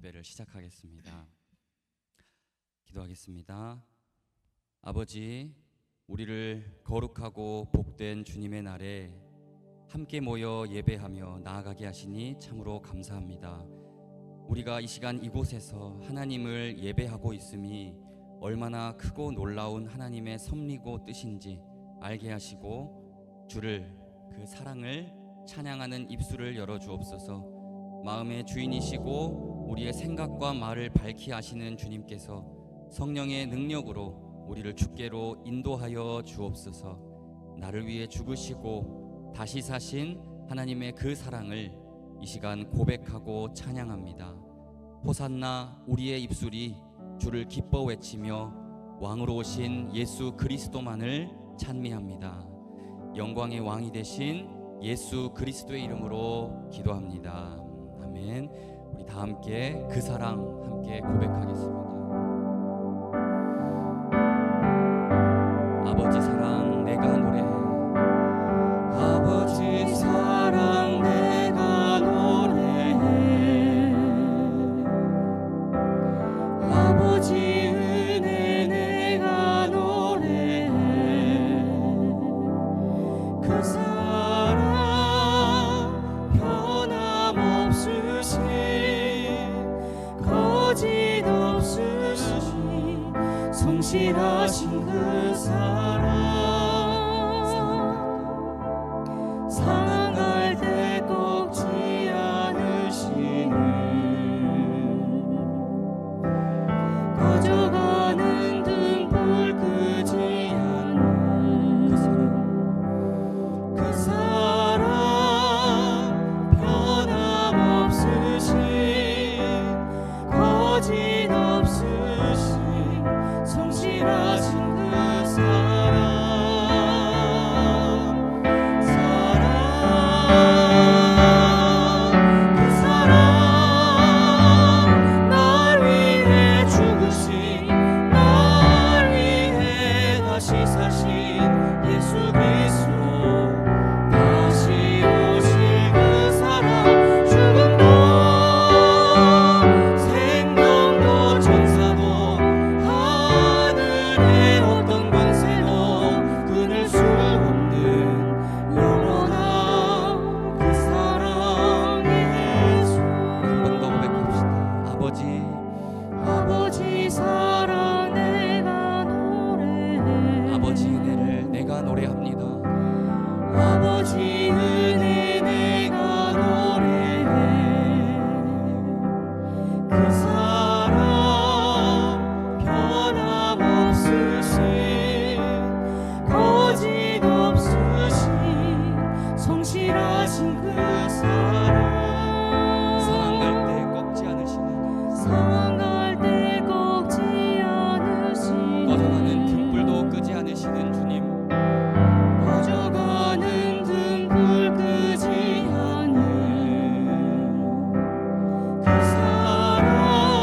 예배를 시작하겠습니다. 기도하겠습니다. 아버지, 우리를 거룩하고 복된 주님의 날에 함께 모여 예배하며 나아가게 하시니 참으로 감사합니다. 우리가 이 시간 이곳에서 하나님을 예배하고 있음이 얼마나 크고 놀라운 하나님의 섭리고 뜻인지 알게 하시고 주를, 그 사랑을 찬양하는 입술을 열어주옵소서. 마음의 주인이시고 우리의 생각과 말을 밝히 아시는 주님께서 성령의 능력으로 우리를 주께로 인도하여 주옵소서. 나를 위해 죽으시고 다시 사신 하나님의 그 사랑을 이 시간 고백하고 찬양합니다. 호산나, 우리의 입술이 주를 기뻐 외치며 왕으로 오신 예수 그리스도만을 찬미합니다. 영광의 왕이 되신 예수 그리스도의 이름으로 기도합니다. 아멘. 우리 다 함께 그 사랑 함께 고백하겠습니다. 아버지 사랑 내가 노래해. 아버지 사랑 내가 노래해. 아버지 은혜 내가 노래해. 그 사랑 변함없으신 거짓 없으신 성실하신 그 사랑 상할 때 꺾지 않으시는 꺼져가는 등불 끄지 않는 그 사랑 변함없으신 거짓 없으신 성실하신 그 사랑 그 사랑 날 위해 죽으신 날 위해 다시 사신 예수 그리스도 다시 오실 그 사랑 죽음도 생명도 천사도 하늘의 어떤 권세도 끊을 수 없는 영원한 그 사랑 예수. 한 번 더 고백합시다. 아버지 사랑 내가 노래해. 아버지 은혜를 내가 노래합니다. 아버지 은혜 내가 노래해. 그 사랑 변함없으신 거짓 없으신 성실하신 그 사랑 상한 갈 때 꺾지 않으시는 상한 갈 때 꺾지 않으시는 꺼져가는 등불도 끄지 않으시는 주님 꺼져가는 등불 끄지 않는 그 사랑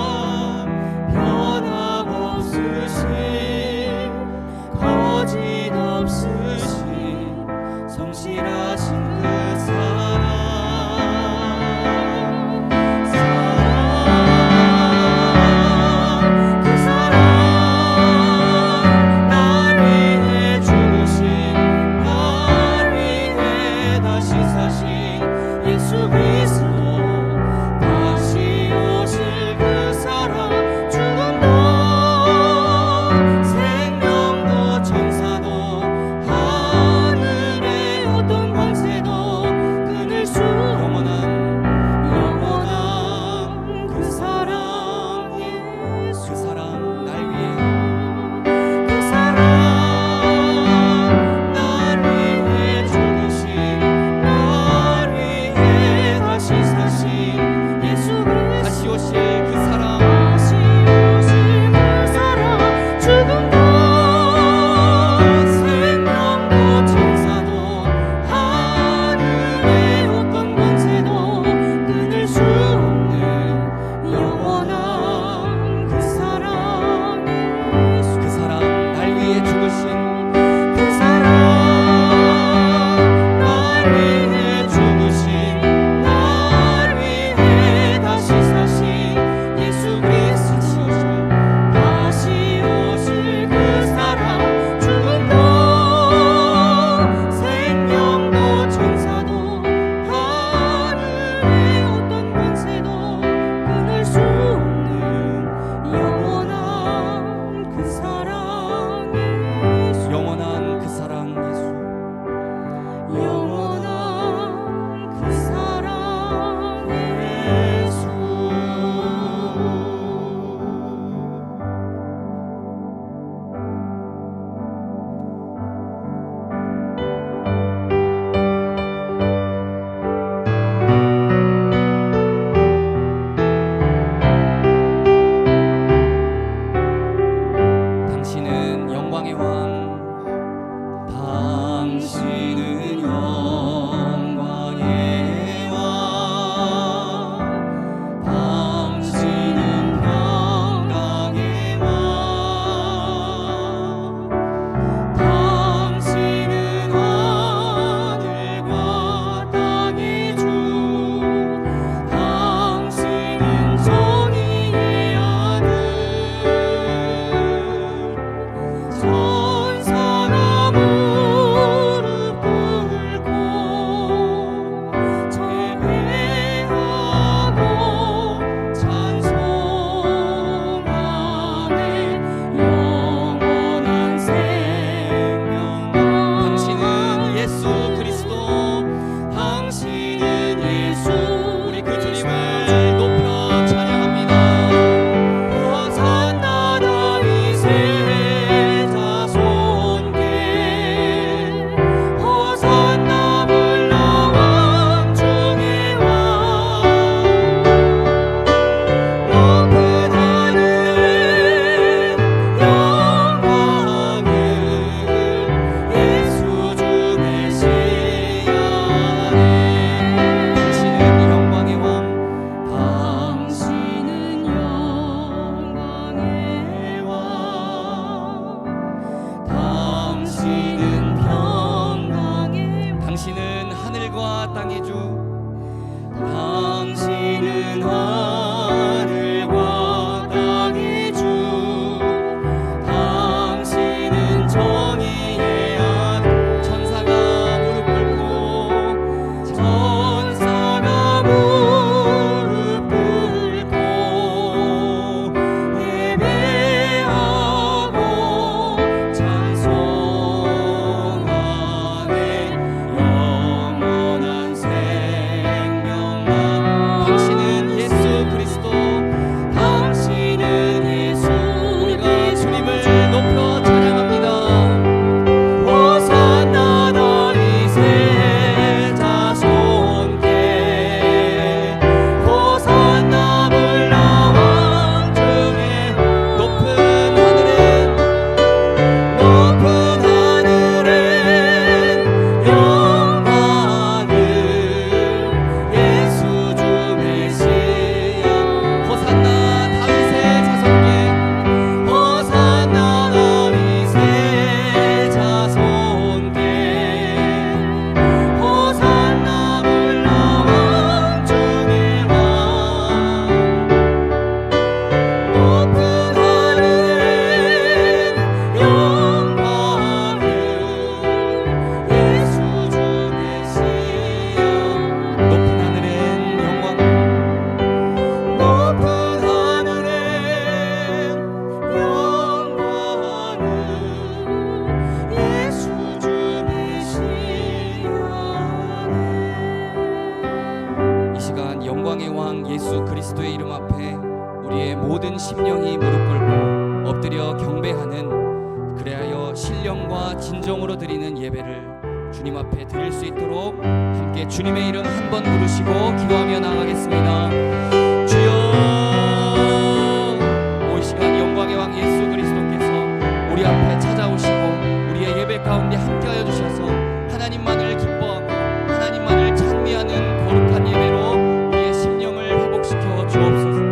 앞에 우리의 모든 심령이 무릎 꿇고 엎드려 경배하는, 그래하여 신령과 진정으로 드리는 예배를 주님 앞에 드릴 수 있도록 함께 주님의 이름 한 번 부르시고 기도하며 나아가겠습니다. 주여, 이 시간 영광의 왕 예수 그리스도께서 우리 앞에 찾아오시고 우리의 예배 가운데 함께하여 주셔서 하나님만을 기뻐하고 하나님만을 찬미하는 거룩한 예배로 우리의 심령을 회복시켜 주옵소서.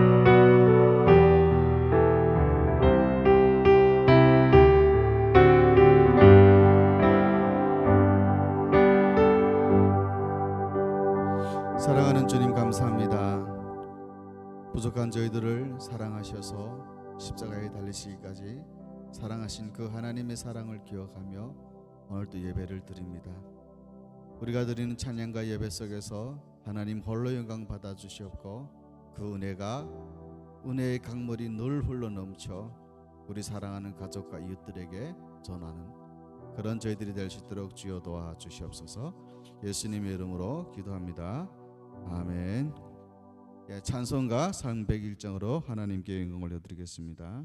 사랑하는 주님 감사합니다. 부족한 저희들을 사랑하셔서 십자가에 달리시기까지 사랑하신 그 하나님의 사랑을 기억하며 오늘도 예배를 드립니다. 우리가 드리는 찬양과 예배 속에서 하나님 홀로 영광 받아 주시옵고 그 은혜가 은혜의 강물이 늘 흘러넘쳐 우리 사랑하는 가족과 이웃들에게 전하는 그런 저희들이 될 수 있도록 주여 도와 주시옵소서. 예수님의 이름으로 기도합니다. 아멘. 찬송가 301장으로 하나님께 영광을 올려드리겠습니다.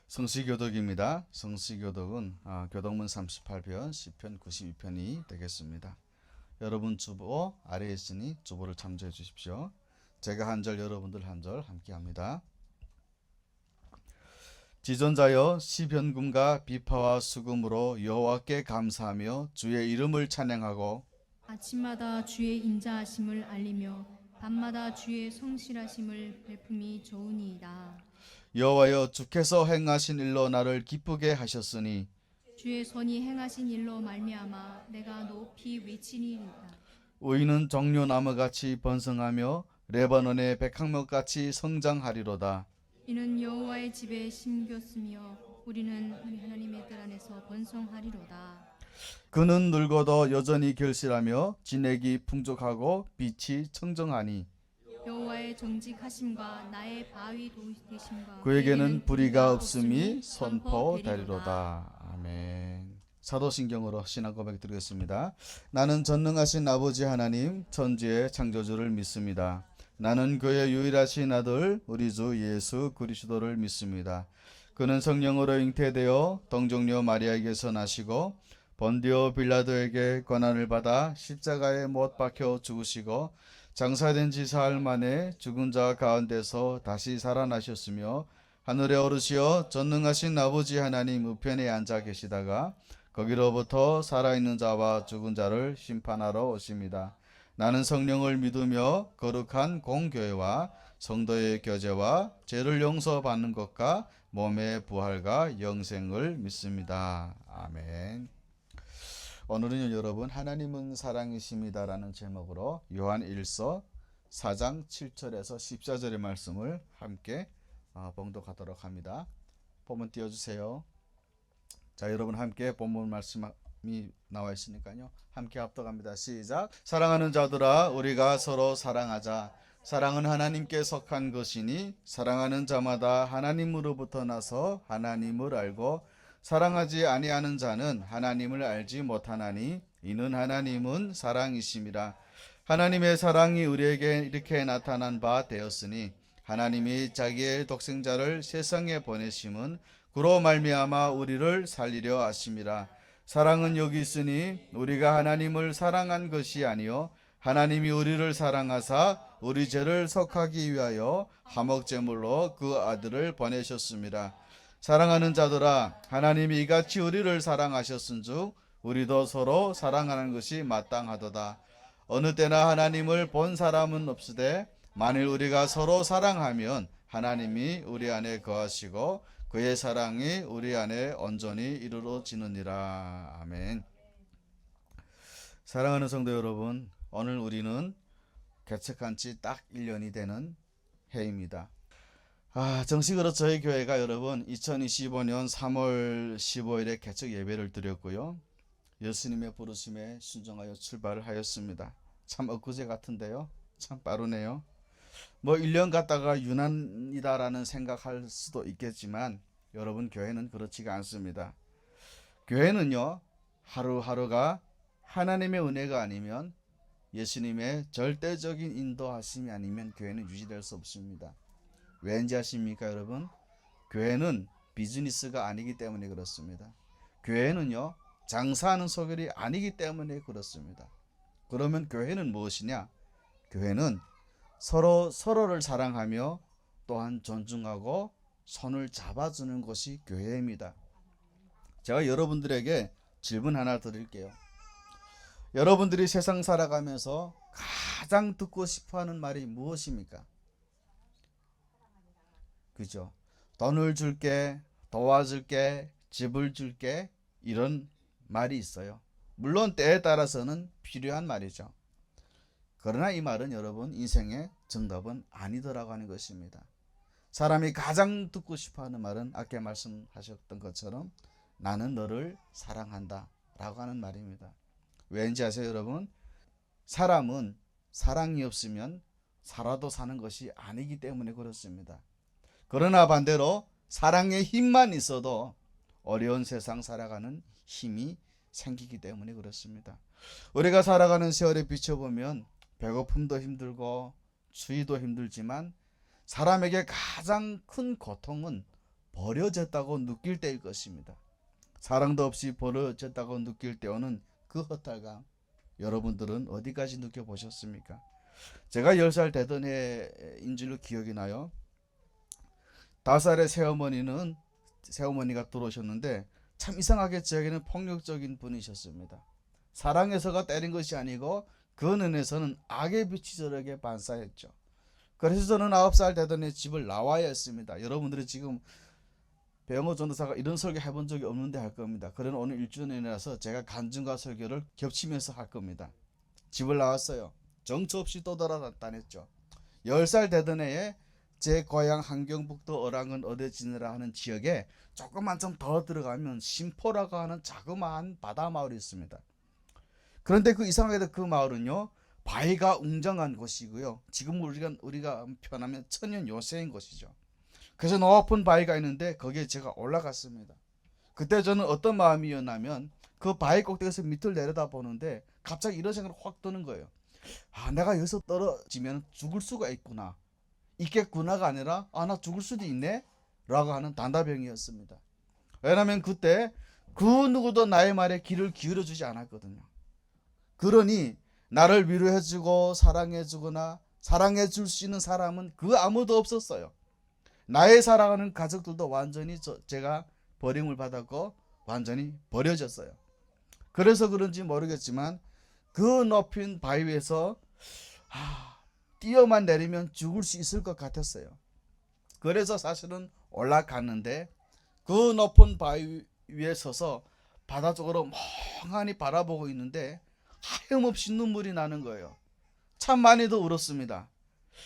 성시교독입니다. 성시교독은 교독문 38편, 시편 92편이 되겠습니다. 여러분 주보 아래에 있으니 주보를 참조해 주십시오. 제가 한 절, 여러분들 한 절 함께 합니다. 지존자여, 시변금과 비파와 수금으로 여호와께 감사하며 주의 이름을 찬양하고 아침마다 주의 인자하심을 알리며 밤마다 주의 성실하심을 베품이 좋으니이다. 여호와여, 주께서 행하신 일로 나를 기쁘게 하셨으니 주의 손이 행하신 일로 말미암아 내가 높이 외치니이다. 의인은 종려나무같이 번성하며 레바논의 백향목같이 성장하리로다. 이는 여호와의 집에 심겼으며 우리는 우리 하나님의 뜰 안에서 번성하리로다. 그는 늙어도 여전히 결실하며 진액이 풍족하고 빛이 청정하니 여호와의 정직하심과 나의 바위 되심과 그에게는 불의가 없음이 선포되리로다. 아멘. 사도신경으로 신앙 고백 드리겠습니다. 나는 전능하신 아버지 하나님 천지의 창조주를 믿습니다. 나는 그의 유일하신 아들 우리 주 예수 그리스도를 믿습니다. 그는 성령으로 잉태되어 동정녀 마리아에게서 나시고 본디오 빌라도에게 고난을 받아 십자가에 못 박혀 죽으시고 장사된 지 사흘 만에 죽은 자 가운데서 다시 살아나셨으며 하늘에 오르시어 전능하신 아버지 하나님 우편에 앉아 계시다가 거기로부터 살아있는 자와 죽은 자를 심판하러 오십니다. 나는 성령을 믿으며 거룩한 공교회와 성도의 교제와 죄를 용서받는 것과 몸의 부활과 영생을 믿습니다. 아멘. 오늘은 여러분 하나님은 사랑이십니다라는 제목으로 요한 1서 4장 7절에서 14절의 말씀을 함께 봉독하도록 합니다. 본문 띄워주세요. 자, 여러분 함께 본문 말씀이 나와 있으니까요. 함께 합독합니다. 시작. 사랑하는 자들아 우리가 서로 사랑하자. 사랑은 하나님께 속한 것이니 사랑하는 자마다 하나님으로부터 나서 하나님을 알고 사랑하지 아니하는 자는 하나님을 알지 못하나니 이는 하나님은 사랑이심이라. 하나님의 사랑이 우리에게 이렇게 나타난 바 되었으니 하나님이 자기의 독생자를 세상에 보내심은 그로 말미암아 우리를 살리려 하심이라. 사랑은 여기 있으니 우리가 하나님을 사랑한 것이 아니요 하나님이 우리를 사랑하사 우리 죄를 속하기 위하여 화목제물로 그 아들을 보내셨습니다. 사랑하는 자들아 하나님이 이같이 우리를 사랑하셨은즉 우리도 서로 사랑하는 것이 마땅하도다. 어느 때나 하나님을 본 사람은 없으되 만일 우리가 서로 사랑하면 하나님이 우리 안에 거하시고 그의 사랑이 우리 안에 온전히 이루어지느니라. 아멘. 사랑하는 성도 여러분, 오늘 우리는 개척한 지 딱 1년이 되는 해입니다. 정식으로 저희 교회가 여러분 2025년 3월 15일에 개척 예배를 드렸고요. 예수님의 부르심에 순종하여 출발을 하였습니다. 참 엊그제 같은데요. 참 빠르네요. 1년 갔다가 유난이다라는 생각할 수도 있겠지만 여러분 교회는 그렇지가 않습니다. 교회는요 하루하루가 하나님의 은혜가 아니면 예수님의 절대적인 인도하심이 아니면 교회는 유지될 수 없습니다. 왠지 아십니까 여러분? 교회는 비즈니스가 아니기 때문에 그렇습니다. 교회는요 장사하는 소결이 아니기 때문에 그렇습니다. 그러면 교회는 무엇이냐? 교회는 서로를 사랑하며 또한 존중하고 손을 잡아주는 것이 교회입니다. 제가 여러분들에게 질문 하나 드릴게요. 여러분들이 세상 살아가면서 가장 듣고 싶어하는 말이 무엇입니까? 그죠? 돈을 줄게, 도와줄게, 집을 줄게 이런 말이 있어요. 물론 때에 따라서는 필요한 말이죠. 그러나 이 말은 여러분 인생의 정답은 아니더라고 하는 것입니다. 사람이 가장 듣고 싶어하는 말은 아까 말씀하셨던 것처럼 나는 너를 사랑한다 라고 하는 말입니다. 왠지 아세요 여러분? 사람은 사랑이 없으면 살아도 사는 것이 아니기 때문에 그렇습니다. 그러나 반대로 사랑의 힘만 있어도 어려운 세상 살아가는 힘이 생기기 때문에 그렇습니다. 우리가 살아가는 세월에 비춰보면 배고픔도 힘들고 추위도 힘들지만 사람에게 가장 큰 고통은 버려졌다고 느낄 때일 것입니다. 사랑도 없이 버려졌다고 느낄 때 오는 그 허탈감 여러분들은 어디까지 느껴보셨습니까? 제가 10살 되던 해인 줄로 기억이 나요. 5살의 새어머니가 들어오셨는데 참 이상하게 저에게는 폭력적인 분이셨습니다. 사랑해서가 때린 것이 아니고 그 눈에서는 악의 빛이 저에게 반사했죠. 그래서 저는 9살 되던 해 집을 나와야 했습니다. 여러분들이 지금 배영호 전도사가 이런 설교 해본 적이 없는데 할 겁니다. 그러나 오늘 1주년이라서 제가 간증과 설교를 겹치면서 할 겁니다. 집을 나왔어요. 정처 없이 또 돌아다녔죠. 10살 되던 해에 제 고향 함경북도 어랑은 어대지느라 하는 지역에 조금만 좀 더 들어가면 심포라고 하는 자그마한 바다 마을이 있습니다. 그런데 그 이상하게도 그 마을은요 바위가 웅장한 곳이고요. 지금 우리가 표현하면 천연 요새인 곳이죠. 그래서 높은 바위가 있는데 거기에 제가 올라갔습니다. 그때 저는 어떤 마음이었냐면 그 바위 꼭대기에서 밑을 내려다 보는데 갑자기 이런 생각이 확 드는 거예요. 내가 여기서 떨어지면 죽을 수가 있겠구나가 아니라 나 죽을 수도 있네 라고 하는 단답형이었습니다. 왜냐하면 그때 그 누구도 나의 말에 귀를 기울여 주지 않았거든요. 그러니 나를 위로해주고 사랑해주거나 사랑해줄 수 있는 사람은 그 아무도 없었어요. 나의 사랑하는 가족들도 완전히 제가 버림을 받았고 완전히 버려졌어요. 그래서 그런지 모르겠지만 그 높은 바위 위에서 뛰어만 내리면 죽을 수 있을 것 같았어요. 그래서 사실은 올라갔는데 그 높은 바위 위에 서서 바다 쪽으로 멍하니 바라보고 있는데 하염없이 눈물이 나는 거예요. 참 많이도 울었습니다.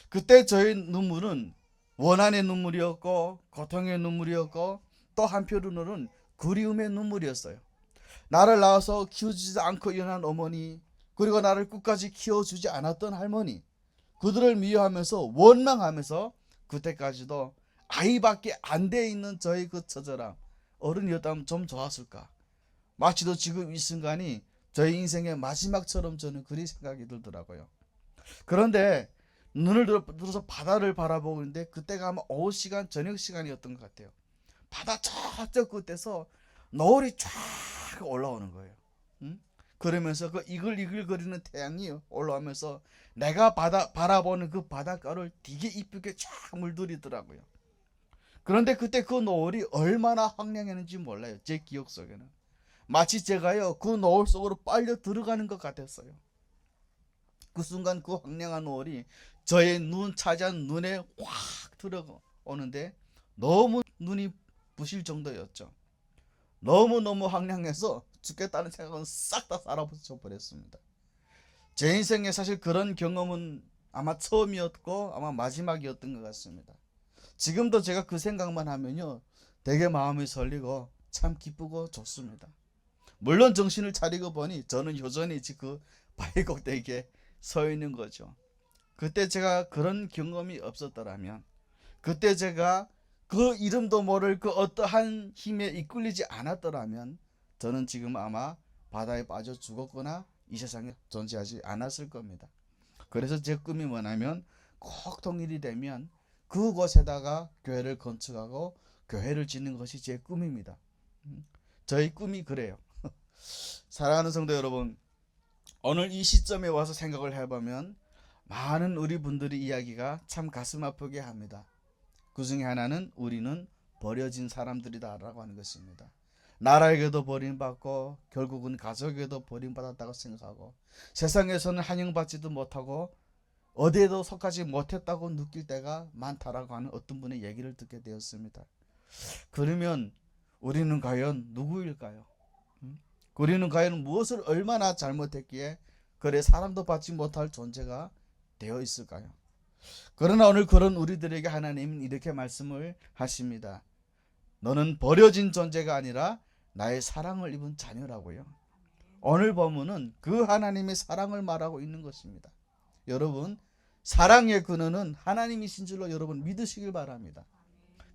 그때 저의 눈물은 원한의 눈물이었고 고통의 눈물이었고 또 한편으로는 그리움의 눈물이었어요. 나를 낳아서 키워주지 않고 일어난 어머니, 그리고 나를 끝까지 키워주지 않았던 할머니, 그들을 미워하면서 원망하면서 그때까지도 아이밖에 안 돼 있는 저의 그 처절함, 어른이었다면 좀 좋았을까. 마치도 지금 이 순간이 저의 인생의 마지막처럼 저는 그리 생각이 들더라고요. 그런데 눈을 들어서 바다를 바라보고 있는데 그때가 아마 오후 시간, 저녁 시간이었던 것 같아요. 바다 저쪽 끝에서 노을이 쫙 올라오는 거예요. 그러면서 그 이글이글거리는 태양이 올라오면서 내가 바라보는 그 바닷가를 되게 이쁘게 쫙 물들이더라고요. 그런데 그때 그 노을이 얼마나 황량했는지 몰라요. 제 기억 속에는. 마치 제가요 그 노을 속으로 빨려 들어가는 것 같았어요. 그 순간 그 황량한 노을이 저의 눈 차지한 눈에 확 들어오는데 너무 눈이 부실 정도였죠. 너무너무 황량해서 죽겠다는 생각은 싹 다 사라져 버렸습니다. 제 인생에 사실 그런 경험은 아마 처음이었고 아마 마지막이었던 것 같습니다. 지금도 제가 그 생각만 하면요 되게 마음이 설리고 참 기쁘고 좋습니다. 물론 정신을 차리고 보니 저는 여전히 그 바위 꼭대기에 서 있는 거죠. 그때 제가 그런 경험이 없었더라면, 그때 제가 그 이름도 모를 그 어떠한 힘에 이끌리지 않았더라면 저는 지금 아마 바다에 빠져 죽었거나 이 세상에 존재하지 않았을 겁니다. 그래서 제 꿈이 뭐냐면 꼭 통일이 되면 그곳에다가 교회를 건축하고 교회를 짓는 것이 제 꿈입니다. 저희 꿈이 그래요. 사랑하는 성도 여러분, 오늘 이 시점에 와서 생각을 해보면 많은 우리 분들의 이야기가 참 가슴 아프게 합니다. 그 중에 하나는 우리는 버려진 사람들이다라고 하는 것입니다. 나라에게도 버림받고 결국은 가족에게도 버림받았다고 생각하고 세상에서는 환영받지도 못하고 어디에도 속하지 못했다고 느낄 때가 많다라고 하는 어떤 분의 얘기를 듣게 되었습니다. 그러면 우리는 과연 누구일까요? 우리는 과연 무엇을 얼마나 잘못했기에 그래 사람도 받지 못할 존재가 되어 있을까요? 그러나 오늘 그런 우리들에게 하나님은 이렇게 말씀을 하십니다. 너는 버려진 존재가 아니라 나의 사랑을 입은 자녀라고요. 오늘 본문은 그 하나님의 사랑을 말하고 있는 것입니다. 여러분, 사랑의 근원은 하나님이신 줄로 여러분 믿으시길 바랍니다.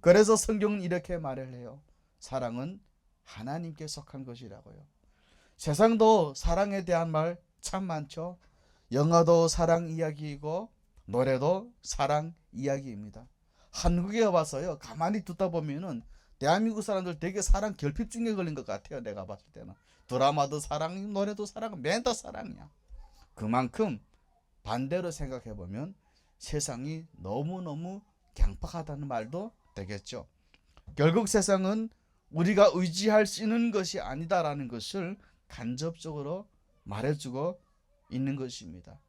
그래서 성경은 이렇게 말을 해요. 사랑은 하나님께 속한 것이라고요. 세상도 사랑에 대한 말 참 많죠. 영화도 사랑 이야기이고 노래도 사랑 이야기입니다. 한국에 와서요 가만히 듣다 보면은 대한민국 사람들 되게 사랑 결핍증에 걸린 것 같아요. 내가 봤을 때는 드라마도 사랑, 노래도 사랑, 맨 다 사랑이야. 그만큼 반대로 생각해 보면 세상이 너무너무 강팍하다는 말도 되겠죠. 결국 세상은 우리가 의지할 수 있는 것이 아니다라는 것을 간접적으로 말해주고 있는 것입니다.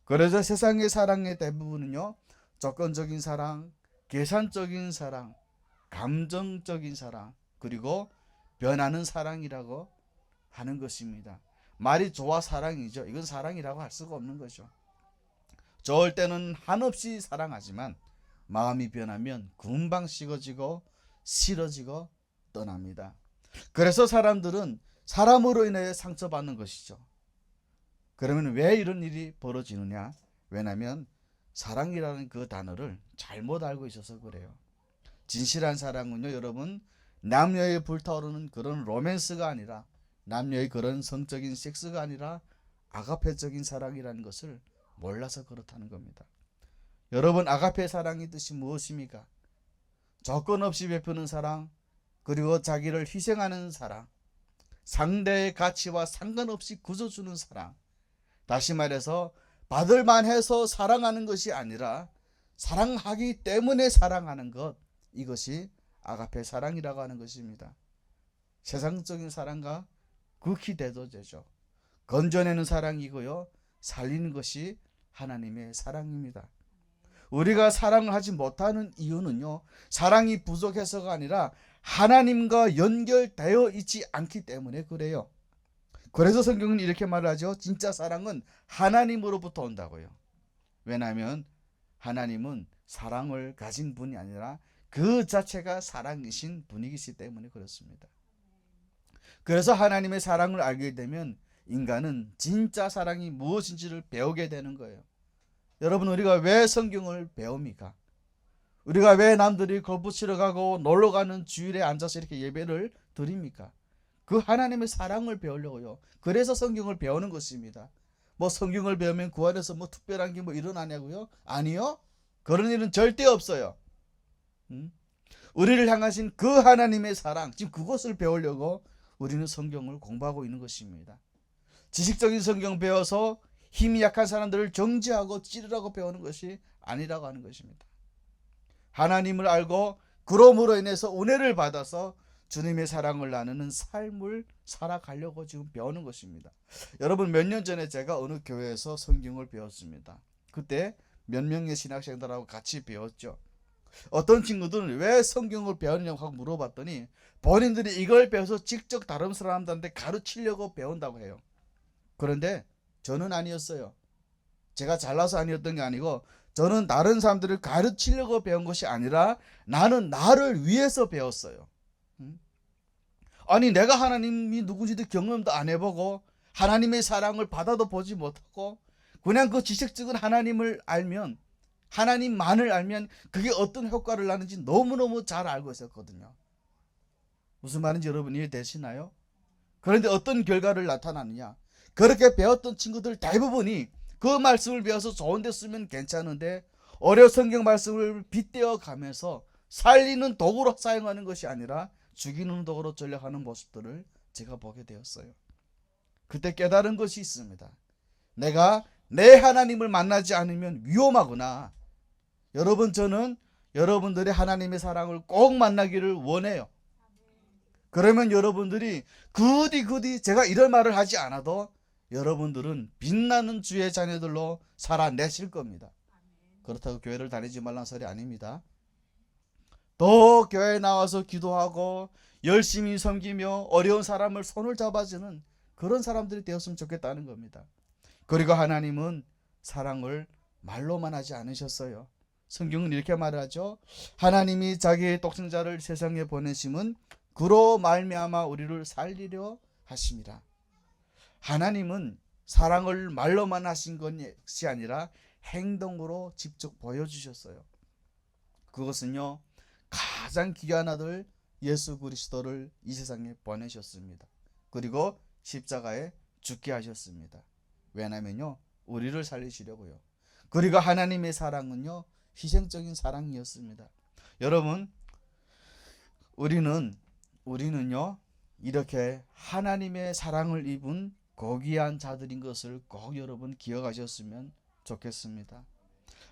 그래서 세상의 사랑의 대부분은요 조건적인 사랑, 계산적인 사랑, 감정적인 사랑, 그리고 변하는 사랑이라고 하는 것입니다. 말이 좋아 사랑이죠. 이건 사랑이라고 할 수가 없는 거죠. 좋을 때는 한없이 사랑하지만 마음이 변하면 금방 식어지고 싫어지고 떠납니다. 그래서 사람들은 사람으로 인해 상처받는 것이죠. 그러면 왜 이런 일이 벌어지느냐? 왜냐하면 사랑이라는 그 단어를 잘못 알고 있어서 그래요. 진실한 사랑은요 여러분 남녀에 불타오르는 그런 로맨스가 아니라 남녀의 그런 성적인 섹스가 아니라 아가페적인 사랑이라는 것을 몰라서 그렇다는 겁니다. 여러분 아가페 사랑의 뜻이 무엇입니까? 조건 없이 베푸는 사랑, 그리고 자기를 희생하는 사랑, 상대의 가치와 상관없이 굳어주는 사랑, 다시 말해서 받을만 해서 사랑하는 것이 아니라 사랑하기 때문에 사랑하는 것, 이것이 아가페 사랑이라고 하는 것입니다. 세상적인 사랑과 극히 대조되죠. 건져내는 사랑이고요, 살리는 것이 하나님의 사랑입니다. 우리가 사랑을 하지 못하는 이유는요, 사랑이 부족해서가 아니라 하나님과 연결되어 있지 않기 때문에 그래요. 그래서 성경은 이렇게 말하죠. 진짜 사랑은 하나님으로부터 온다고요. 왜냐하면 하나님은 사랑을 가진 분이 아니라 그 자체가 사랑이신 분이기 때문에 그렇습니다. 그래서 하나님의 사랑을 알게 되면 인간은 진짜 사랑이 무엇인지를 배우게 되는 거예요. 여러분, 우리가 왜 성경을 배웁니까? 우리가 왜 남들이 골프 치러 가고 놀러 가는 주일에 앉아서 이렇게 예배를 드립니까? 그 하나님의 사랑을 배우려고요. 그래서 성경을 배우는 것입니다. 뭐 성경을 배우면 그 안에서 뭐 특별한 게 뭐 일어나냐고요? 아니요. 그런 일은 절대 없어요. 우리를 향하신 그 하나님의 사랑, 지금 그것을 배우려고 우리는 성경을 공부하고 있는 것입니다. 지식적인 성경 배워서 힘이 약한 사람들을 정죄하고 찌르라고 배우는 것이 아니라고 하는 것입니다. 하나님을 알고 그러므로 인해서 은혜를 받아서 주님의 사랑을 나누는 삶을 살아가려고 지금 배우는 것입니다. 여러분, 몇 년 전에 제가 어느 교회에서 성경을 배웠습니다. 그때 몇 명의 신학생들하고 같이 배웠죠. 어떤 친구들은 왜 성경을 배우느냐고 하고 물어봤더니 본인들이 이걸 배워서 직접 다른 사람들한테 가르치려고 배운다고 해요. 그런데 저는 아니었어요. 제가 잘나서 아니었던 게 아니고, 저는 다른 사람들을 가르치려고 배운 것이 아니라 나는 나를 위해서 배웠어요. 아니, 내가 하나님이 누구인지도 경험도 안 해보고 하나님의 사랑을 받아도 보지 못하고 그냥 그 지식적인 하나님을 알면, 하나님만을 알면 그게 어떤 효과를 나는지 너무너무 잘 알고 있었거든요. 무슨 말인지 여러분 이해되시나요? 그런데 어떤 결과를 나타나느냐, 그렇게 배웠던 친구들 대부분이 그 말씀을 배워서 좋은 데 쓰면 괜찮은데 어려 성경 말씀을 빗대어 가면서 살리는 도구로 사용하는 것이 아니라 죽이는 도구로 전략하는 모습들을 제가 보게 되었어요. 그때 깨달은 것이 있습니다. 내가 내 하나님을 만나지 않으면 위험하구나. 여러분, 저는 여러분들의 하나님의 사랑을 꼭 만나기를 원해요. 그러면 여러분들이 부디 제가 이런 말을 하지 않아도 여러분들은 빛나는 주의 자녀들로 살아내실 겁니다. 그렇다고 교회를 다니지 말라는 소리 아닙니다. 더 교회에 나와서 기도하고 열심히 섬기며 어려운 사람을 손을 잡아주는 그런 사람들이 되었으면 좋겠다는 겁니다. 그리고 하나님은 사랑을 말로만 하지 않으셨어요. 성경은 이렇게 말하죠. 하나님이 자기의 독생자를 세상에 보내심은 그로 말미암아 우리를 살리려 하심이라. 하나님은 사랑을 말로만 하신 것이 아니라 행동으로 직접 보여주셨어요. 그것은요, 가장 귀한 아들 예수 그리스도를 이 세상에 보내셨습니다. 그리고 십자가에 죽게 하셨습니다. 왜냐면요, 우리를 살리시려고요. 그리고 하나님의 사랑은요, 희생적인 사랑이었습니다. 여러분, 우리는요, 이렇게 하나님의 사랑을 입은 고귀한 자들인 것을 꼭 여러분 기억하셨으면 좋겠습니다.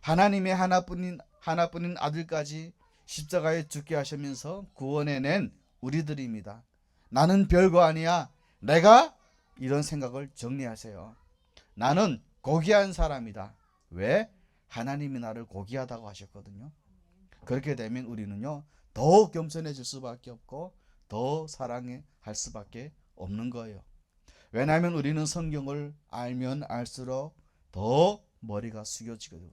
하나님의 하나뿐인 아들까지 십자가에 죽게 하시면서 구원해낸 우리들입니다. 나는 별거 아니야. 내가 이런 생각을 정리하세요. 나는 고귀한 사람이다. 왜? 하나님이 나를 고귀하다고 하셨거든요. 그렇게 되면 우리는요, 더 겸손해질 수밖에 없고 더 사랑할 수밖에 없는 거예요. 왜냐하면 우리는 성경을 알면 알수록 더 머리가 숙여지거든요.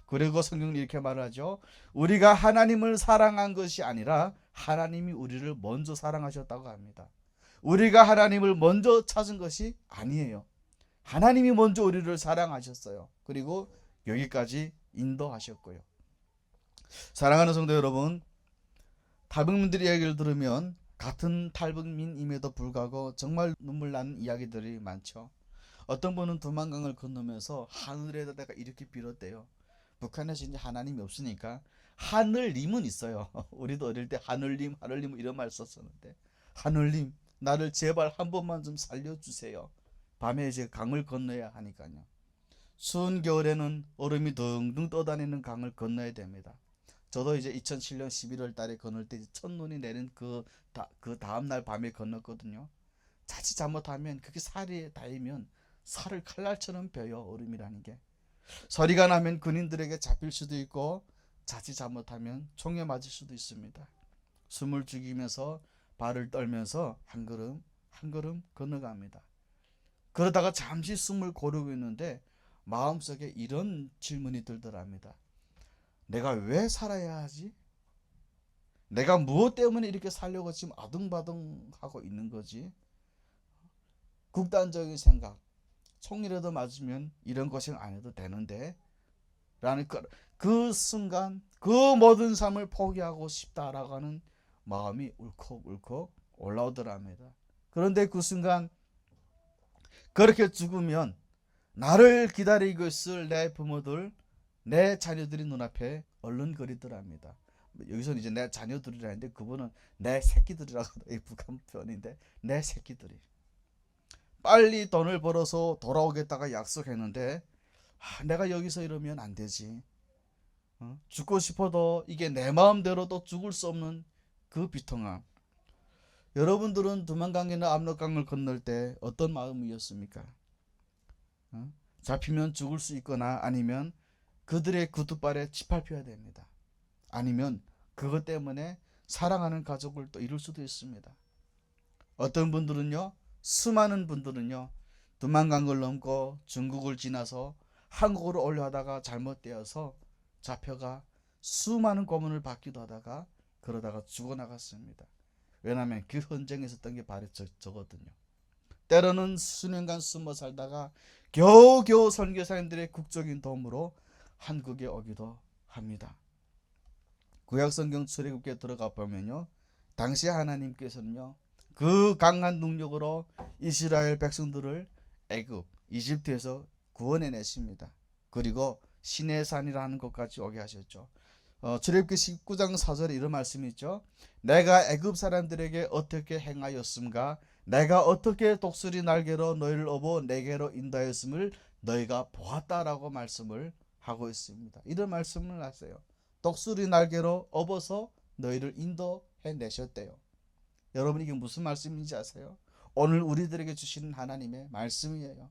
그리고 성경은 이렇게 말하죠. 우리가 하나님을 사랑한 것이 아니라 하나님이 우리를 먼저 사랑하셨다고 합니다. 우리가 하나님을 먼저 찾은 것이 아니에요. 하나님이 먼저 우리를 사랑하셨어요. 그리고 여기까지 인도하셨고요. 사랑하는 성도 여러분, 탈북민들의 이야기를 들으면 같은 탈북민임에도 불구하고 정말 눈물 나는 이야기들이 많죠. 어떤 분은 두만강을 건너면서 하늘에다가 이렇게 빌었대요. 북한에서 이제 하나님이 없으니까 하늘님은 있어요. 우리도 어릴 때 하늘님 이런 말 썼었는데, 하늘님 나를 제발 한 번만 좀 살려주세요. 밤에 이제 강을 건너야 하니까요. 추운 겨울에는 얼음이 둥둥 떠다니는 강을 건너야 됩니다. 저도 이제 2007년 11월 달에 건널 때 첫눈이 내린 그 다음날 밤에 건넜거든요. 자칫 잘못하면 그게 살이 닿으면 살을 칼날처럼 베요. 얼음이라는 게. 서리가 나면 군인들에게 잡힐 수도 있고 자칫 잘못하면 총에 맞을 수도 있습니다. 숨을 죽이면서 발을 떨면서 한 걸음 한 걸음 건너갑니다. 그러다가 잠시 숨을 고르고 있는데 마음속에 이런 질문이 들더랍니다. 내가 왜 살아야 하지? 내가 무엇 때문에 이렇게 살려고 지금 아둥바둥하고 있는 거지? 극단적인 생각. 총이라도 맞으면 이런 고생 안 해도 되는데 라는 그 순간 그 모든 삶을 포기하고 싶다라고 하는 마음이 울컥울컥 올라오더랍니다. 그런데 그 순간 그렇게 죽으면 나를 기다리고 있을 내 부모들, 내 자녀들이 눈앞에 얼른거리더랍니다. 여기서는 이제 내 자녀들이라는데 그분은 내 새끼들이라고 북한 표현인데 내 새끼들이 빨리 돈을 벌어서 돌아오겠다가 약속했는데 내가 여기서 이러면 안 되지. 죽고 싶어도 이게 내 마음대로 또 죽을 수 없는 그 비통함. 여러분들은 두만강이나 압록강을 건널 때 어떤 마음이었습니까? 잡히면 죽을 수 있거나 아니면 그들의 구두발에 짓밟혀야 됩니다. 아니면 그것 때문에 사랑하는 가족을 또 잃을 수도 있습니다. 어떤 분들은요, 수많은 분들은요, 두만강을 넘고 중국을 지나서 한국으로 올려하다가 잘못되어서 잡혀가 수많은 고문을 받기도 하다가 그러다가 죽어나갔습니다. 왜냐하면 그 헌정에 있었던 게 바로 저거든요. 때로는 수년간 숨어 살다가 겨우겨우 선교사님들의 국적인 도움으로 한국에 오기도 합니다. 구약성경 출애굽기에 들어가 보면요, 당시 하나님께서는요 그 강한 능력으로 이스라엘 백성들을 애굽, 이집트에서 구원해 내십니다. 그리고 시내산이라는 곳까지 오게 하셨죠. 출애굽기 19장 4절에 이런 말씀이 있죠. 내가 애굽 사람들에게 어떻게 행하였음가? 내가 어떻게 독수리 날개로 너희를 업어 내게로 인도하였음을 너희가 보았다라고 말씀을 하고 있습니다. 이런 말씀을 하세요. 독수리 날개로 업어서 너희를 인도해 내셨대요. 여러분 이게 무슨 말씀인지 아세요? 오늘 우리들에게 주시는 하나님의 말씀이에요.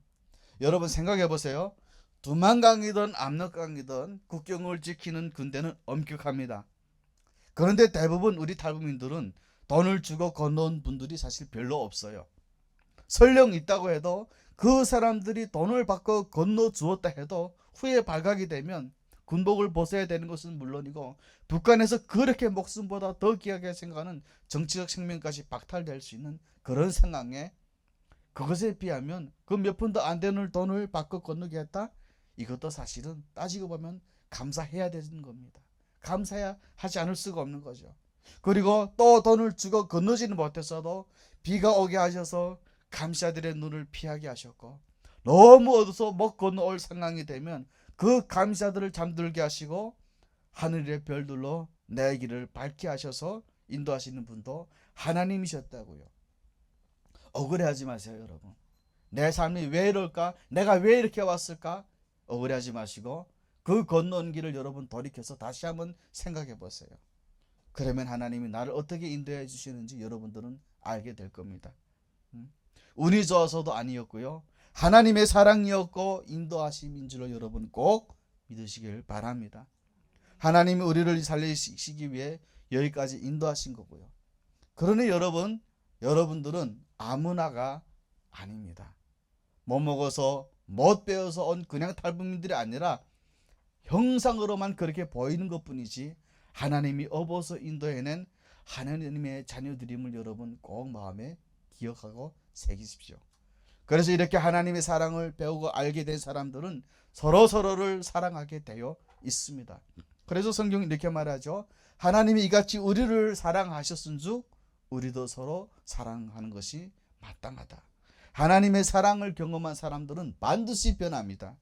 여러분 생각해 보세요. 두만강이든 압록강이든 국경을 지키는 군대는 엄격합니다. 그런데 대부분 우리 탈북민들은 돈을 주고 건너온 분들이 사실 별로 없어요. 설령 있다고 해도 그 사람들이 돈을 받고 건너 주었다 해도 후에 발각이 되면 군복을 벗어야 되는 것은 물론이고 북한에서 그렇게 목숨보다 더 귀하게 생각하는 정치적 생명까지 박탈될 수 있는 그런 상황에 그것에 비하면 그 몇 푼도 안 되는 돈을 받고 건너게 했다? 이것도 사실은 따지고 보면 감사해야 되는 겁니다. 감사해야 하지 않을 수가 없는 거죠. 그리고 또 돈을 주고 건너지는 못했어도 비가 오게 하셔서 감시자들의 눈을 피하게 하셨고 너무 어두워서 못 건너올 상황이 되면 그 감시자들을 잠들게 하시고 하늘의 별들로 내 길을 밝게 하셔서 인도하시는 분도 하나님이셨다고요. 억울해하지 마세요, 여러분. 내 삶이 왜 이럴까? 내가 왜 이렇게 왔을까? 억울해하지 마시고 그 건너온 길을 여러분 돌이켜서 다시 한번 생각해 보세요. 그러면 하나님이 나를 어떻게 인도해 주시는지 여러분들은 알게 될 겁니다. 운이 좋아서도 아니었고요. 하나님의 사랑이었고 인도하심인 줄로 여러분 꼭 믿으시길 바랍니다. 하나님이 우리를 살리시기 위해 여기까지 인도하신 거고요. 그러니 여러분들은 아무나가 아닙니다. 못 먹어서 못 배워서 온 그냥 탈북민들이 아니라 형상으로만 그렇게 보이는 것뿐이지 하나님이 업어서 인도해낸 하나님의 자녀들임을 여러분 꼭 마음에 기억하고 새기십시오. 그래서 이렇게 하나님의 사랑을 배우고 알게 된 사람들은 서로서로를 사랑하게 되어 있습니다. 그래서 성경이 이렇게 말하죠. 하나님이 이같이 우리를 사랑하셨은즉 우리도 서로 사랑하는 것이 마땅하다. 하나님의 사랑을 경험한 사람들은 반드시 변합니다.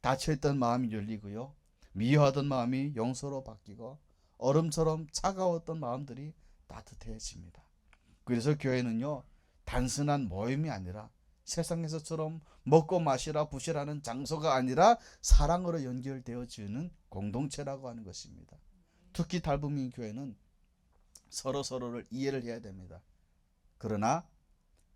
닫혀있던 마음이 열리고요. 미워하던 마음이 용서로 바뀌고 얼음처럼 차가웠던 마음들이 따뜻해집니다. 그래서 교회는요, 단순한 모임이 아니라 세상에서처럼 먹고 마시라 부시라는 장소가 아니라 사랑으로 연결되어지는 공동체라고 하는 것입니다. 특히 달북민 교회는 서로를 이해를 해야 됩니다. 그러나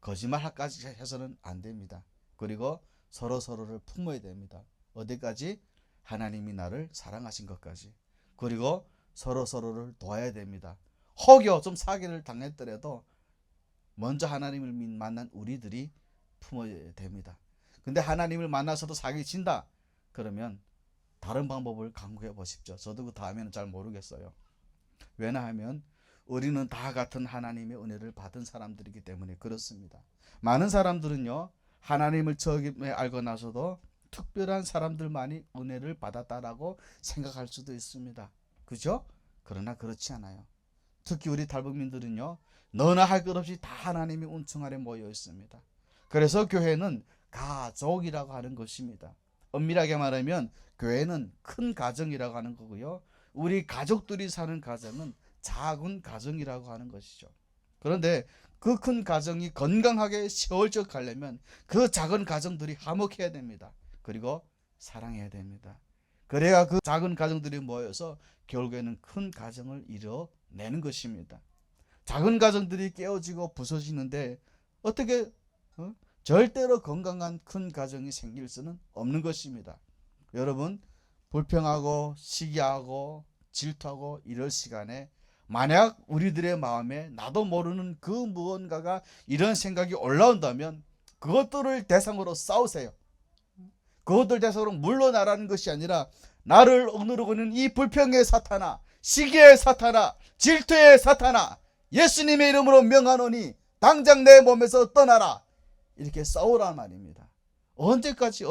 거짓말까지 해서는 안 됩니다. 그리고 서로를 품어야 됩니다. 어디까지? 하나님이 나를 사랑하신 것까지. 그리고 서로를 도와야 됩니다. 혹여 좀 사기를 당했더라도 먼저 하나님을 만난 우리들이 품어야 됩니다. 근데 하나님을 만나서도 사기 친다? 그러면 다른 방법을 강구해 보십시오. 저도 그 다음에는 잘 모르겠어요. 왜냐하면 우리는 다 같은 하나님의 은혜를 받은 사람들이기 때문에 그렇습니다. 많은 사람들은요, 하나님을 처음에 알고 나서도 특별한 사람들만이 은혜를 받았다라고 생각할 수도 있습니다. 그죠? 그러나 그렇지 않아요. 특히 우리 달북민들은요, 너나 할 것 없이 다 하나님의 은총 아래 모여 있습니다. 그래서 교회는 가족이라고 하는 것입니다. 엄밀하게 말하면 교회는 큰 가정이라고 하는 거고요, 우리 가족들이 사는 가정은 작은 가정이라고 하는 것이죠. 그런데 그 큰 가정이 건강하게 세월적 가려면 그 작은 가정들이 화목해야 됩니다. 그리고 사랑해야 됩니다. 그래야 그 작은 가정들이 모여서 결국에는 큰 가정을 이뤄내는 것입니다. 작은 가정들이 깨어지고 부서지는데 어떻게 절대로 건강한 큰 가정이 생길 수는 없는 것입니다. 여러분, 불평하고 시기하고 질투하고 이럴 시간에 만약 우리들의 마음에 나도 모르는 그 무언가가 이런 생각이 올라온다면 그것들을 대상으로 싸우세요. 그것들 대상으로 물러나라는 것이 아니라 나를 억누르고 있는 이 불평의 사탄아, 시기의 사탄아, 질투의 사탄아, 예수님의 이름으로 명하노니 당장 내 몸에서 떠나라. 이렇게 싸우란 말입니다. 언제까지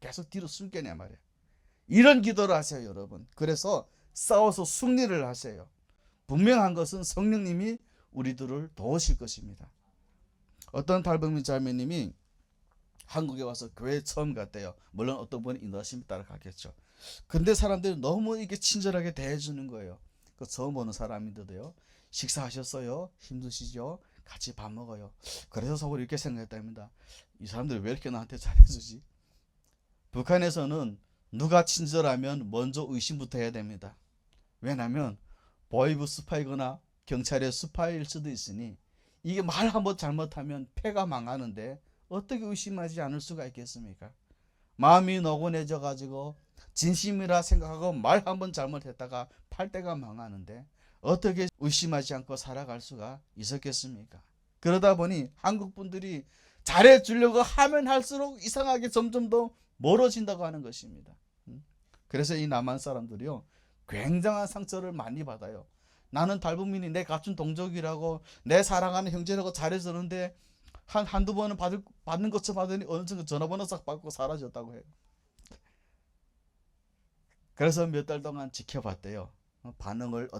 계속 뒤로 숨겠냐 말이에요. 이런 기도를 하세요, 여러분. 그래서 싸워서 승리를 하세요. 분명한 것은 성령님이 우리들을 도우실 것입니다. 어떤 달북민 자매님이 한국에 와서 교회에 처음 갔대요. 물론 어떤 분이 인도하심에 따라 갔겠죠. 근데 사람들이 너무 이게 친절하게 대해주는 거예요. 그 처음 보는 사람인데도요, 식사하셨어요? 힘드시죠? 같이 밥 먹어요. 그래서 속으로 이렇게 생각했답니다. 이 사람들이 왜 이렇게 나한테 잘해주지? 북한에서는 누가 친절하면 먼저 의심부터 해야 됩니다. 왜냐하면 보이브 스파이거나 경찰의 스파이일 수도 있으니 이게 말 한번 잘못하면 패가 망하는데 어떻게 의심하지 않을 수가 있겠습니까? 마음이 노곤해져 가지고 진심이라 생각하고 말 한번 잘못했다가 팔대가 망하는데 어떻게 의심하지 않고 살아갈 수가 있었겠습니까? 그러다 보니 한국 분들이 잘해주려고 하면 할수록 이상하게 점점 더 멀어진다고 하는 것입니다. 그래서 이 남한 사람들이요, 굉장한 상처를 많이 받아요. 나는 달북민이 내 같은 동족이라고 내 사랑하는 형제라고 잘해주는데 한두 번은 받는 것처럼 하더니 어느 순간 전화번호 싹 받고 사라졌다고 해요. 그래서 몇 달 동안 지켜봤대요. 반응을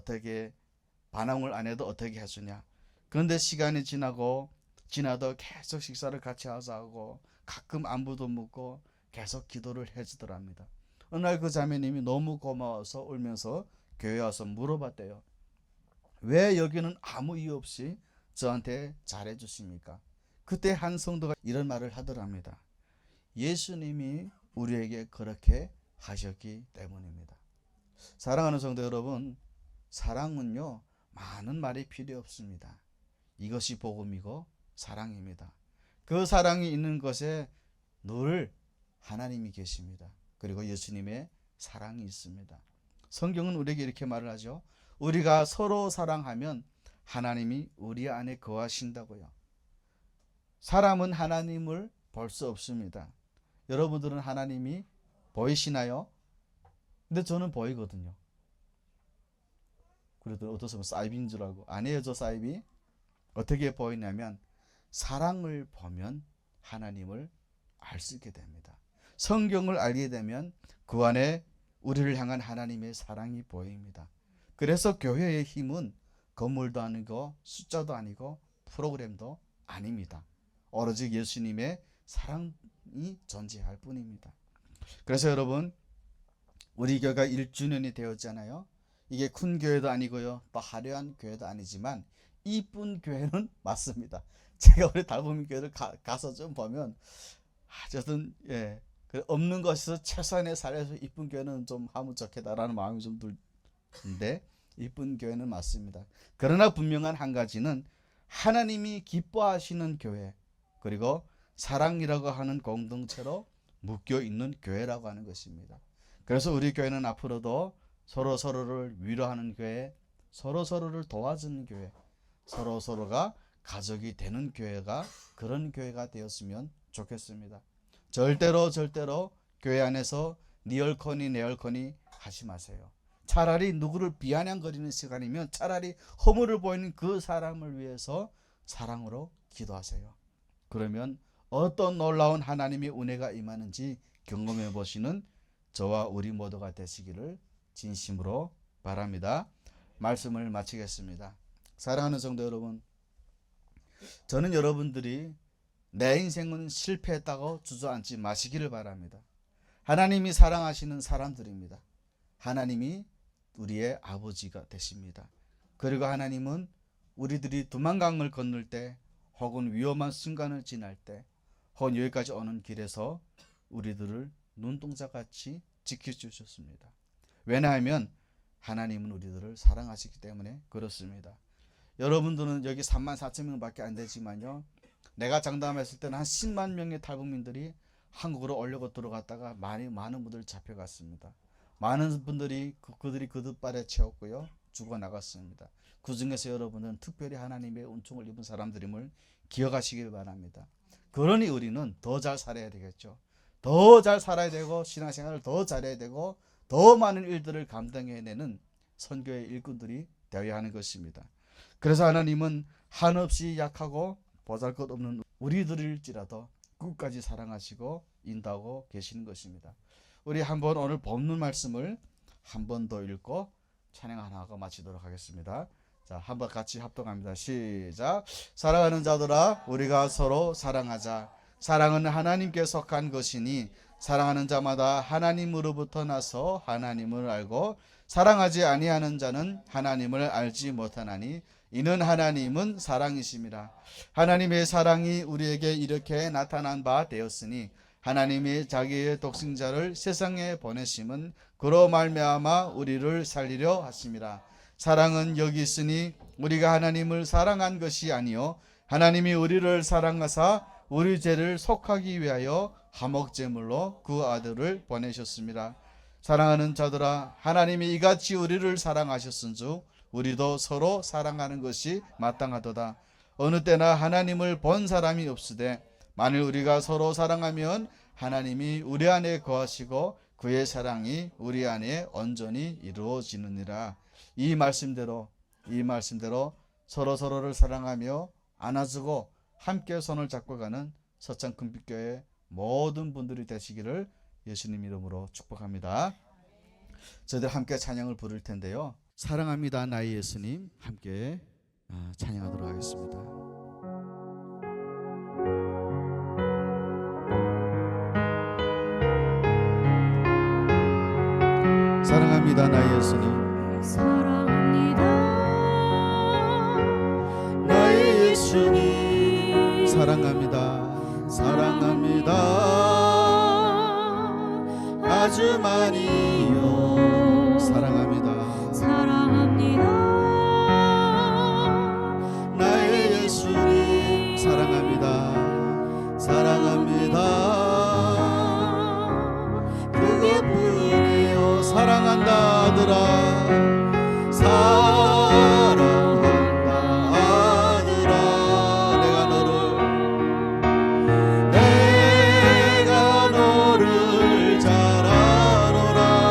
안 해도 어떻게 해주냐. 그런데 시간이 지나도 계속 식사를 같이 하고 가끔 안부도 묻고 계속 기도를 해주더랍니다. 어느 날 그 자매님이 너무 고마워서 울면서 교회에 와서 물어봤대요. 왜 여기는 아무 이유 없이 저한테 잘해주십니까? 그때 한 성도가 이런 말을 하더랍니다. 예수님이 우리에게 그렇게 하셨기 때문입니다. 사랑하는 성도 여러분, 사랑은요, 많은 말이 필요 없습니다. 이것이 복음이고 사랑입니다. 그 사랑이 있는 것에 늘 하나님이 계십니다. 그리고 예수님의 사랑이 있습니다. 성경은 우리에게 이렇게 말을 하죠. 우리가 서로 사랑하면 하나님이 우리 안에 거하신다고요. 사람은 하나님을 볼 수 없습니다. 여러분들은 하나님이 보이시나요? 근데 저는 보이거든요. 그래도 어떤 사람은 사이비인 줄 알고. 아니에요, 저 사이비. 어떻게 보이냐면 사랑을 보면 하나님을 알 수 있게 됩니다. 성경을 알게 되면 그 안에 우리를 향한 하나님의 사랑이 보입니다. 그래서 교회의 힘은 건물도 아니고 숫자도 아니고 프로그램도 아닙니다. 오로지 예수님의 사랑이 존재할 뿐입니다. 그래서 여러분, 우리 교회가 1주년이 되었잖아요. 이게 큰 교회도 아니고요, 또 화려한 교회도 아니지만 이쁜 교회는 맞습니다. 제가 우리 달보민교회를 가서 좀 보면 저는 그 없는 것에서 최소한의 살려서 이쁜 교회는 좀 하면 좋겠다라는 마음이 좀 드는데 이쁜 교회는 맞습니다. 그러나 분명한 한 가지는 하나님이 기뻐하시는 교회, 그리고 사랑이라고 하는 공동체로 묶여 있는 교회라고 하는 것입니다. 그래서 우리 교회는 앞으로도 서로서로를 위로하는 교회, 서로서로를 도와주는 교회, 서로서로가 가족이 되는 교회가, 그런 교회가 되었으면 좋겠습니다. 절대로 교회 안에서 니 옳거니 내 옳거니 하지 마세요. 차라리 누구를 비아냥거리는 시간이면 차라리 허물을 보이는 그 사람을 위해서 사랑으로 기도하세요. 그러면 어떤 놀라운 하나님의 은혜가 임하는지 경험해 보시는 저와 우리 모두가 되시기를 진심으로 바랍니다. 말씀을 마치겠습니다. 사랑하는 성도 여러분, 저는 여러분들이 내 인생은 실패했다고 주저앉지 마시기를 바랍니다. 하나님이 사랑하시는 사람들입니다. 하나님이 우리의 아버지가 되십니다. 그리고 하나님은 우리들이 두만강을 건널 때, 혹은 위험한 순간을 지날 때, 혹은 여기까지 오는 길에서 우리들을 눈동자같이 지켜주셨습니다. 왜냐하면 하나님은 우리들을 사랑하시기 때문에 그렇습니다. 여러분들은 여기 34,000명밖에 안 되지만요, 내가 장담했을 때는 한 10만 명의 탈북민들이 한국으로 오려고 들어갔다가 많은 분들 잡혀갔습니다. 많은 분들이 그들이 그릇발에 채웠고요, 죽어나갔습니다. 그 중에서 여러분은 특별히 하나님의 은총을 입은 사람들임을 기억하시길 바랍니다. 그러니 우리는 더 잘 살아야 되겠죠. 더 잘 살아야 되고, 신앙생활을 더 잘해야 되고, 더 많은 일들을 감당해내는 선교의 일꾼들이 되어야 하는 것입니다. 그래서 하나님은 한없이 약하고 보잘것없는 우리들일지라도 끝까지 사랑하시고 인도하고 계시는 것입니다. 우리 한번 오늘 본문 말씀을 한 번 더 읽고 찬양 하나 하고 마치도록 하겠습니다. 자, 한번 같이 합동합니다. 시작. 사랑하는 자들아, 우리가 서로 사랑하자. 사랑은 하나님께 속한 것이니 사랑하는 자마다 하나님으로부터 나서 하나님을 알고, 사랑하지 아니하는 자는 하나님을 알지 못하나니 이는 하나님은 사랑이심이라. 하나님의 사랑이 우리에게 이렇게 나타난 바 되었으니 하나님이 자기의 독생자를 세상에 보내심은 그로 말미암아 우리를 살리려 하심이라. 사랑은 여기 있으니 우리가 하나님을 사랑한 것이 아니요 하나님이 우리를 사랑하사 우리 죄를 속하기 위하여 화목제물로 그 아들을 보내셨습니다. 사랑하는 자들아, 하나님이 이같이 우리를 사랑하셨은즉 우리도 서로 사랑하는 것이 마땅하도다. 어느 때나 하나님을 본 사람이 없으되 만일 우리가 서로 사랑하면 하나님이 우리 안에 거하시고 그의 사랑이 우리 안에 온전히 이루어지느니라. 이 말씀대로 서로를 사랑하며 안아주고 함께 손을 잡고 가는 서창 금빛교회 모든 분들이 되시기를 예수님 이름으로 축복합니다. 저희들 함께 찬양을 부를 텐데요, 사랑합니다 나의 예수님 함께 찬양하도록 하겠습니다. 사랑합니다 나의 예수님, 사랑합니다 나의 예수님, 사랑합니다 아주 많이요. 사랑합니다 나의 예수님, 사랑합니다 그것뿐이요. 사랑한다 아들아, 사랑한다 아들아, 내가 너를 잘 아노라.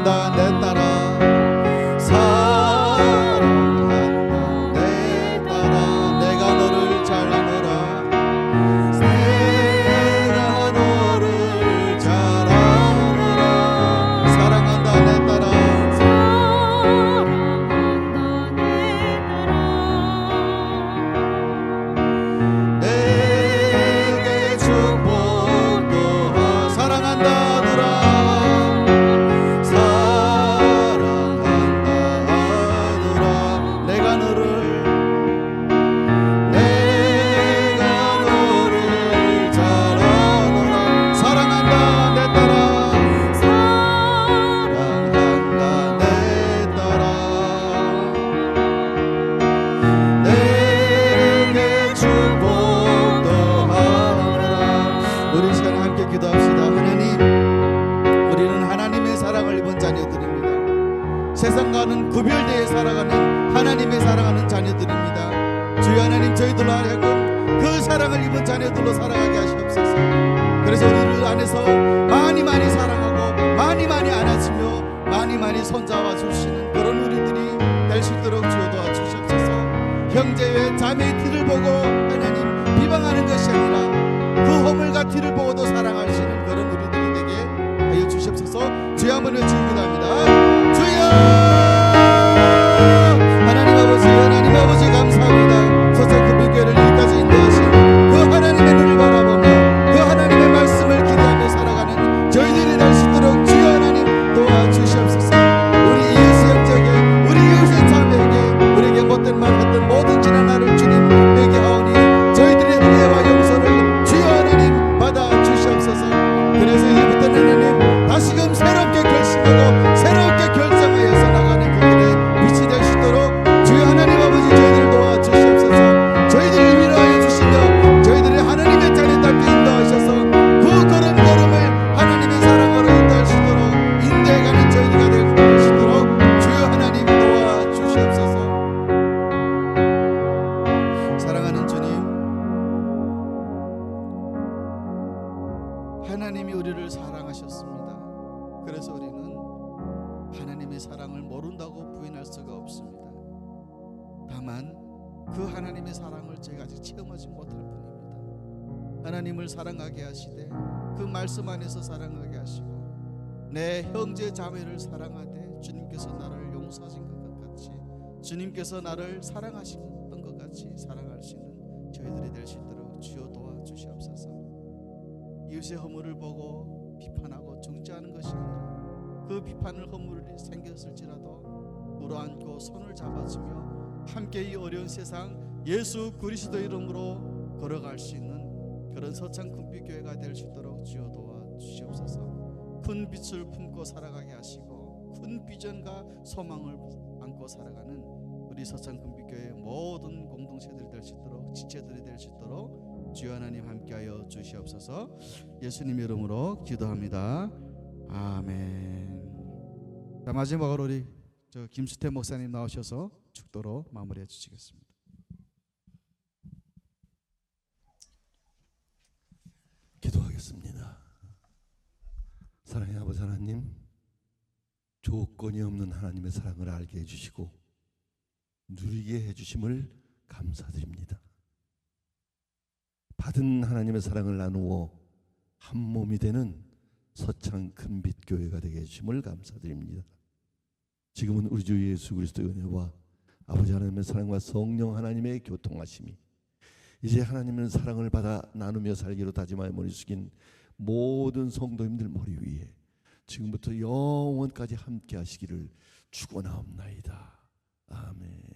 사랑한다 내 딸아 사랑한다 내 딸아 내가 너를 잘 아노라 내가 너를 잘 아노라 사랑한다 내 딸아 내게 축복도 사랑한다 아들아 사랑한다 아들아 내가 너를 잘 아노라 사랑한다 내 딸아 사랑한다 내 딸아 내게 축복도 하노라 우리 시간 함께 기도합시다. 하나님 우리는 하나님의 사랑을 입은 자녀들입니다. 세상과는 구별되어 살아가는 하나님의 사랑하는 자녀들입니다. 주여 하나님 저희들로 하여금 그 사랑을 입은 자녀들로 살아가게 하시옵소서. 그래서 우리를 안에서 많이 사랑하고 많이 안아주며 많이 손잡아 주시는 그런 우리들이 될 수 있도록 주여 도와주시옵소서. 형제의 자매의 뒤를 보고 하나님 비방하는 것이 아니라 그 허물과 뒤를 보고도 사랑할 수 있는 그런 우리들이 되게 하여 주시옵소서. 주여 한번 외치기도합니다. 주여 하나님 아버지 감사합니다. 서천금빛교회를 여기까지 인도하신 그 하나님의 눈을 바라보며 그 하나님의 말씀을 기대하며 살아가는 저희들이 될 수 있도록 주여 하나님 도와주시옵소서. 우리 이웃의 형제에게 우리 이웃의 자매에게 우리에게 못된 말 했던 모든 지난 날을 주님 회개하오니 저희들의 은혜와 용서를 주여 하나님 받아주시옵소서. 그래서 이제부터는 하나님 다시금 새롭게 결심하고 새롭게 결정하여서 나가는 그들의 빛이 될 수 있도록 주여 하나님 아버지 저희들을 도와주시옵소서. 저희들을 위로하여 주시며 저희들의 하나님의 자녀답게 인도하셔서 그 걸음걸음을 하나님의 사랑으로 인도할 수 있도록 인도해가는 저희들이 될 수 있도록 주여 하나님 도와주시옵소서. 사랑하는 주님, 하나님이 우리를 사랑하셨습니다. 그래서 우리는 하나님의 사랑을 모른다고 부인할 수가 없습니다. 다만 그 하나님의 사랑을 제가 아직 체험하지 못할 뿐입니다. 하나님을 사랑하게 하시되 그 말씀 안에서 사랑하게 하시고 내 형제 자매를 사랑하되 주님께서 나를 용서하신 것 같이 주님께서 나를 사랑하셨던 것 같이 사랑할 수 있는 저희들이 될 수 있도록 주여 도와주시옵소서. 이웃의 허물을 보고 비판하고 정죄하는 것이 아니라 그 비판을 허물이 생겼을지라도 물어안고 손을 잡아주며 함께 이 어려운 세상 예수 그리스도 이름으로 걸어갈 수 있는 그런 서창금빛교회가 될 수 있도록 주여 도와주시옵소서. 큰 빛을 품고 살아가게 하시고 큰 비전과 소망을 안고 살아가는 우리 서창금빛교회의 모든 공동체들이 될 수 있도록 지체들이 될 수 있도록 주여 하나님 함께하여 주시옵소서. 예수님 이름으로 기도합니다. 아멘. 자, 마지막으로 우리 김수태 목사님 나오셔서 축도로 마무리해 주시겠습니다. 기도하겠습니다. 사랑의 아버지 하나님, 조건이 없는 하나님의 사랑을 알게 해주시고 누리게 해주심을 감사드립니다. 받은 하나님의 사랑을 나누어 한 몸이 되는 서창 금빛교회가 되게 해주심을 감사드립니다. 지금은 우리 주 예수 그리스도의 은혜와 아버지 하나님의 사랑과 성령 하나님의 교통하심이 이제 하나님의 사랑을 받아 나누며 살기로 다짐하여 머리 숙인 모든 성도님들 머리 위에 지금부터 영원까지 함께 하시기를 축원하옵나이다. 아멘.